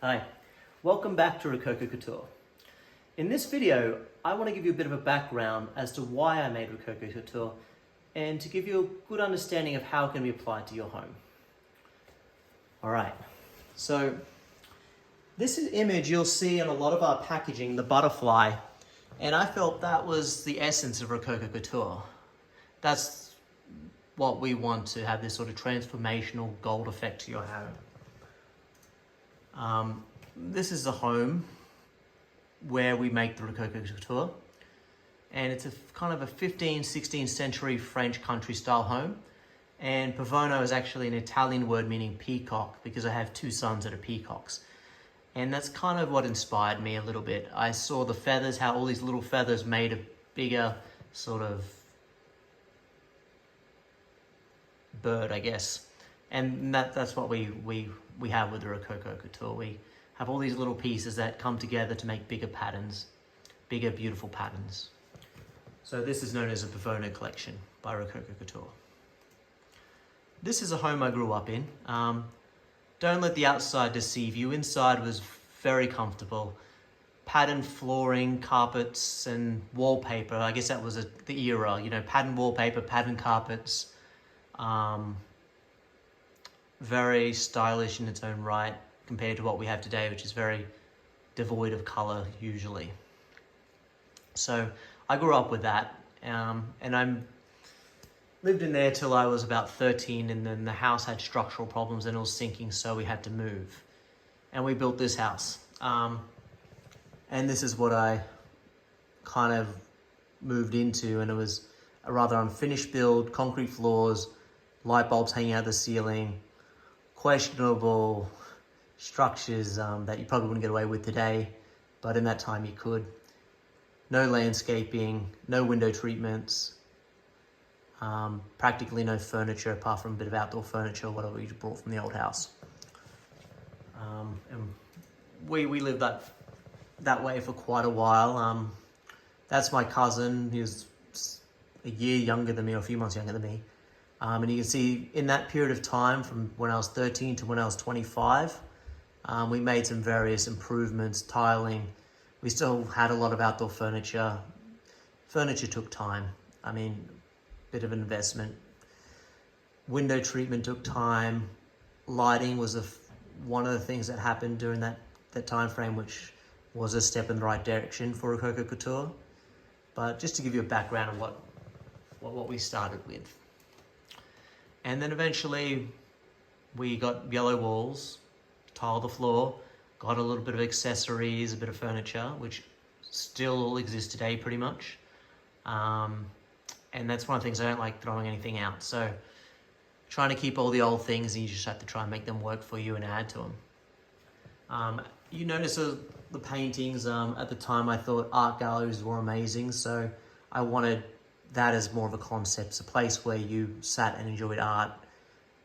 Hi, welcome back to Rococo Couture. In this video, I want to give you a bit of a background as to why I made Rococo Couture and to give you a good understanding of how it can be applied to your home. Alright, so this image you'll see in a lot of our packaging, the butterfly, and I felt that was the essence of Rococo Couture. That's what we want to have, this sort of transformational gold effect to your home. This is the home where we make the Rococo Couture, and it's a kind of a 15th, 16th century French country style home. And Pavono is actually an Italian word meaning peacock because I have two sons that are peacocks. And that's kind of what inspired me a little bit. I saw the feathers, how all these little feathers made a bigger sort of bird, I guess. And that's what we have with the Rococo Couture. We have all these little pieces that come together to make bigger patterns, bigger, beautiful patterns. So this is known as a Pavono collection by Rococo Couture. This is a home I grew up in. Don't let the outside deceive you. Inside was very comfortable. Patterned flooring, carpets, and wallpaper. I guess that was the era, you know, patterned wallpaper, patterned carpets. Very stylish in its own right compared to what we have today, which is very devoid of color usually. So I grew up with that, and I lived in there till I was about 13, and then the house had structural problems and it was sinking, so we had to move. And we built this house. And this is what I kind of moved into, and it was a rather unfinished build, concrete floors, light bulbs hanging out of the ceiling, questionable structures that you probably wouldn't get away with today, but in that time you could. No landscaping, no window treatments, practically no furniture apart from a bit of outdoor furniture, whatever you brought from the old house. And we lived that way for quite a while. That's my cousin. He was a year younger than me, or a few months younger than me. And you can see in that period of time, from when I was 13 to when I was 25, we made some various improvements, tiling. We still had a lot of outdoor furniture. Furniture took time. I mean, bit of an investment. Window treatment took time. Lighting was one of the things that happened during that time frame, which was a step in the right direction for Rococo Couture. But just to give you a background of what we started with. And then eventually we got yellow walls, tiled the floor, got a little bit of accessories, a bit of furniture, which still exists today pretty much. And that's one of the things I don't like, throwing anything out. So trying to keep all the old things, and you just have to try and make them work for you and add to them. You notice the paintings. At the time I thought art galleries were amazing, so I wanted that as more of a concept. It's a place where you sat and enjoyed art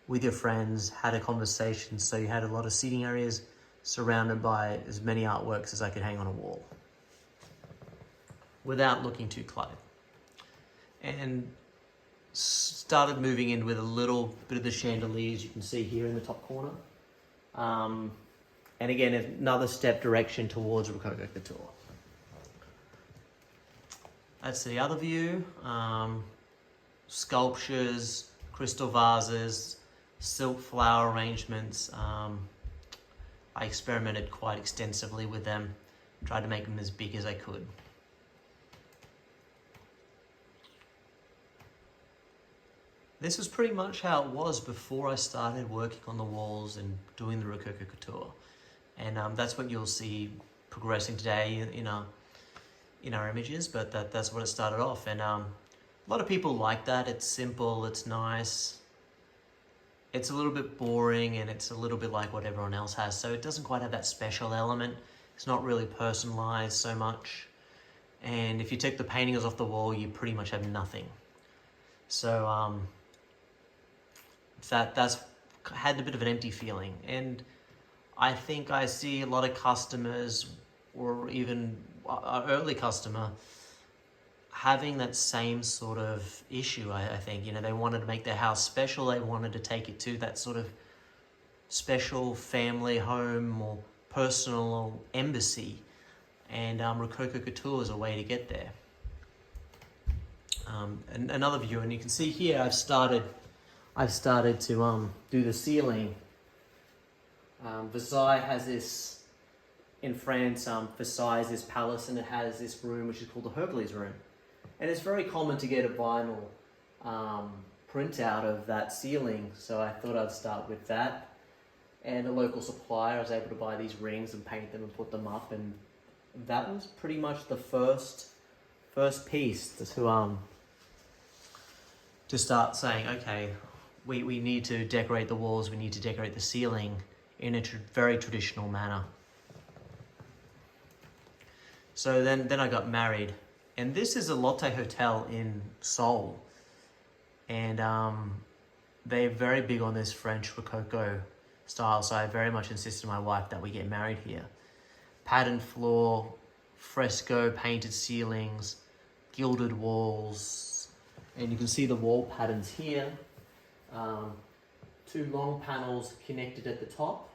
with your friends, had a conversation, so you had a lot of seating areas surrounded by as many artworks as I could hang on a wall without looking too cluttered. And started moving in with a little bit of the chandeliers you can see here in the top corner. And again, another step direction towards Rococo Couture. That's the other view. Sculptures, crystal vases, silk flower arrangements. I experimented quite extensively with them, tried to make them as big as I could. This was pretty much how it was before I started working on the walls and doing the Rococo Couture. And that's what you'll see progressing today in our images, but that's what it started off. And a lot of people like that. It's simple, it's nice. It's a little bit boring, and it's a little bit like what everyone else has. So it doesn't quite have that special element. It's not really personalized so much. And if you take the paintings off the wall, you pretty much have nothing. So that's had a bit of an empty feeling. And I think I see a lot of customers, or even our early customer, having that same sort of issue. I think, you know, they wanted to make their house special. They wanted to take it to that sort of special family home or personal embassy, and Rococo Couture is a way to get there. And another view, and you can see here I've started to do the ceiling. Versailles has this, in France, Versailles is this palace, and it has this room which is called the Hercules room, and it's very common to get a vinyl printout of that ceiling, so I thought I'd start with that. And a local supplier, I was able to buy these rings and paint them and put them up, and that was pretty much the first piece to start saying, okay, we need to decorate the walls, we need to decorate the ceiling in a very traditional manner. So then I got married, and this is a Lotte Hotel in Seoul, and they're very big on this French Rococo style, so I very much insisted on my wife that we get married here. Patterned floor, fresco painted ceilings, gilded walls, and you can see the wall patterns here. 2 long panels connected at the top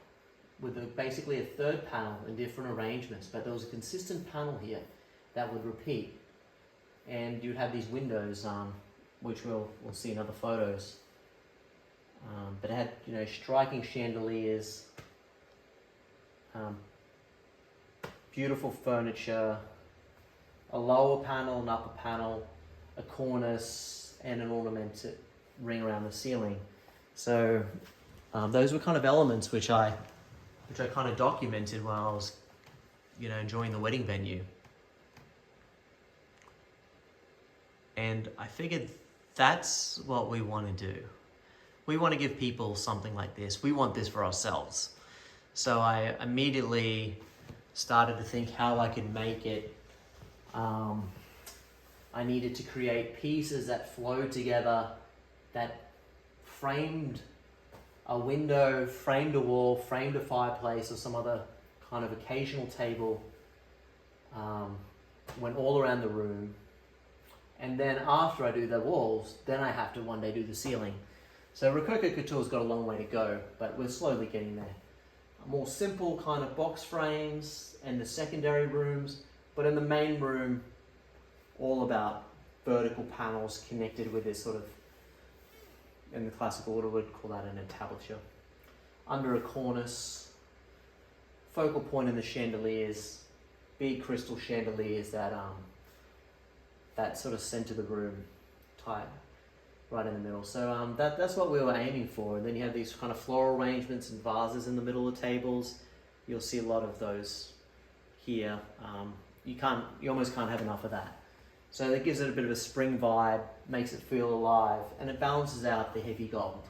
with basically a third panel in different arrangements, but there was a consistent panel here that would repeat, and you'd have these windows, which we'll see in other photos. But it had, striking chandeliers, beautiful furniture, a lower panel, an upper panel, a cornice, and an ornamented ring around the ceiling. So those were kind of elements which I kind of documented while I was, enjoying the wedding venue. And I figured that's what we want to do. We want to give people something like this. We want this for ourselves. So I immediately started to think how I could make it. I needed to create pieces that flowed together, that framed a window, framed a wall, framed a fireplace or some other kind of occasional table, went all around the room. And then after I do the walls, then I have to one day do the ceiling. So Rococo Couture's got a long way to go, but we're slowly getting there. More simple kind of box frames and the secondary rooms, but in the main room, all about vertical panels connected with this sort of, in the classical order, we'd call that an entablature. Under a cornice, focal point in the chandeliers, big crystal chandeliers that sort of center the room type, right in the middle. So that's what we were aiming for. And then you have these kind of floral arrangements and vases in the middle of the tables. You'll see a lot of those here. You almost can't have enough of that. So that gives it a bit of a spring vibe, makes it feel alive, and it balances out the heavy gold.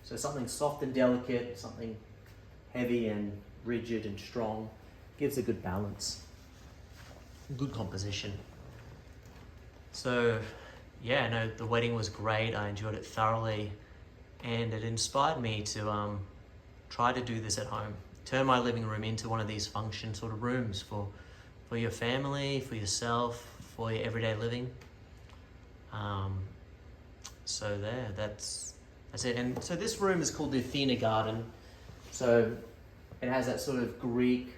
So something soft and delicate, something heavy and rigid and strong, gives a good balance, good composition. So yeah, no, the wedding was great. I enjoyed it thoroughly, and it inspired me to try to do this at home. Turn my living room into one of these function sort of rooms for your family, for yourself, for your everyday living. So there, that's it. And so this room is called the Athena Garden. So it has that sort of Greek,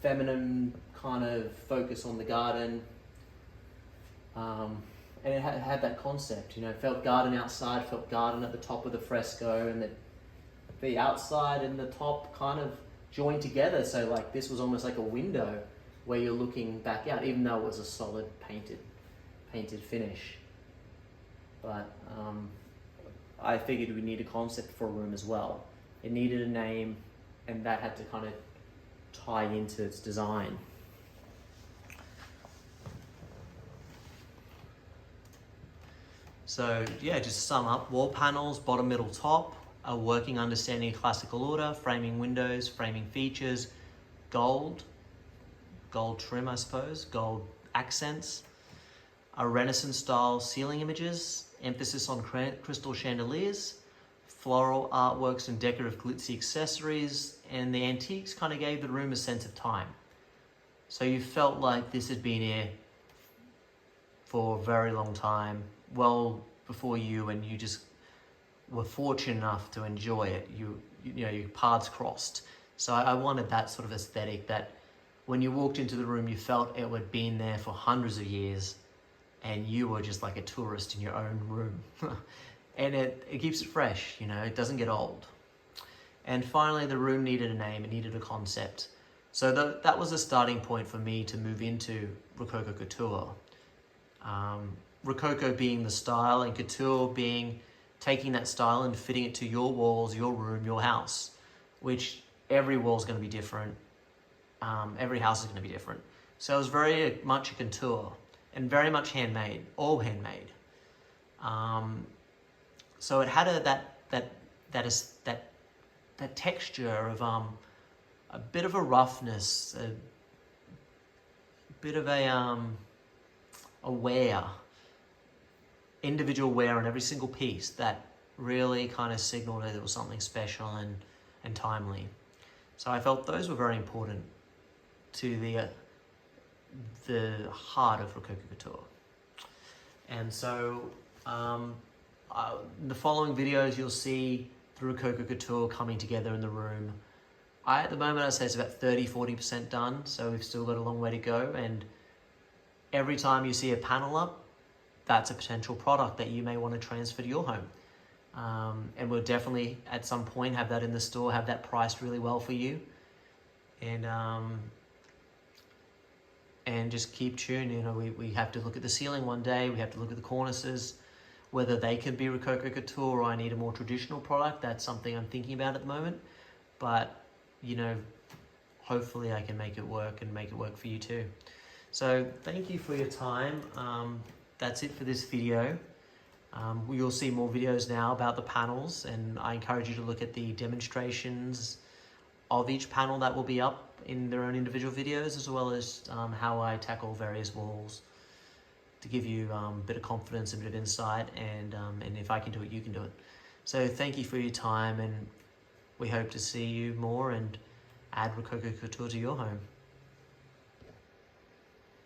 feminine kind of focus on the garden. And it had that concept, felt garden outside, felt garden at the top of the fresco, and the outside and the top kind of joined together. So like this was almost like a window where you're looking back out, even though it was a solid painted finish. But I figured we need a concept for a room as well. It needed a name, and that had to kind of tie into its design. So yeah, just to sum up, wall panels, bottom, middle, top, a working understanding of classical order, framing windows, framing features, gold trim, I suppose, gold accents, a Renaissance style ceiling images, emphasis on crystal chandeliers, floral artworks and decorative glitzy accessories, and the antiques kind of gave the room a sense of time. So you felt like this had been here for a very long time, well before you, and you just were fortunate enough to enjoy it. Your paths crossed. So I wanted that sort of aesthetic that when you walked into the room, you felt it had been there for hundreds of years and you were just like a tourist in your own room. And it keeps it fresh, you know, it doesn't get old. And finally, the room needed a name, it needed a concept. So that was a starting point for me to move into Rococo Couture. Rococo being the style and Couture being taking that style and fitting it to your walls, your room, your house, which every wall is going to be different. Every house is going to be different. So it was very much a couture and very much handmade, all handmade. So it had that texture of a bit of a roughness, a bit of a wear, individual wear on every single piece that really kind of signaled that it was something special and timely. So I felt those were very important to the heart of Rococo Couture. And so the following videos you'll see the Rococo Couture coming together in the room. At the moment I'd say it's about 30-40% done, so we've still got a long way to go, and every time you see a panel up, that's a potential product that you may want to transfer to your home. And we'll definitely at some point have that in the store, have that priced really well for you. And just keep tuned. You know, we have to look at the ceiling one day, we have to look at the cornices, whether they can be Rococo Couture or I need a more traditional product. That's something I'm thinking about at the moment. But, you know, hopefully I can make it work and make it work for you too. So thank you for your time. That's it for this video. You'll see more videos now about the panels, and I encourage you to look at the demonstrations of each panel that will be up in their own individual videos, as well as how I tackle various walls to give you a bit of confidence, a bit of insight, and if I can do it, you can do it. So thank you for your time, and we hope to see you more and add Rococo Couture to your home.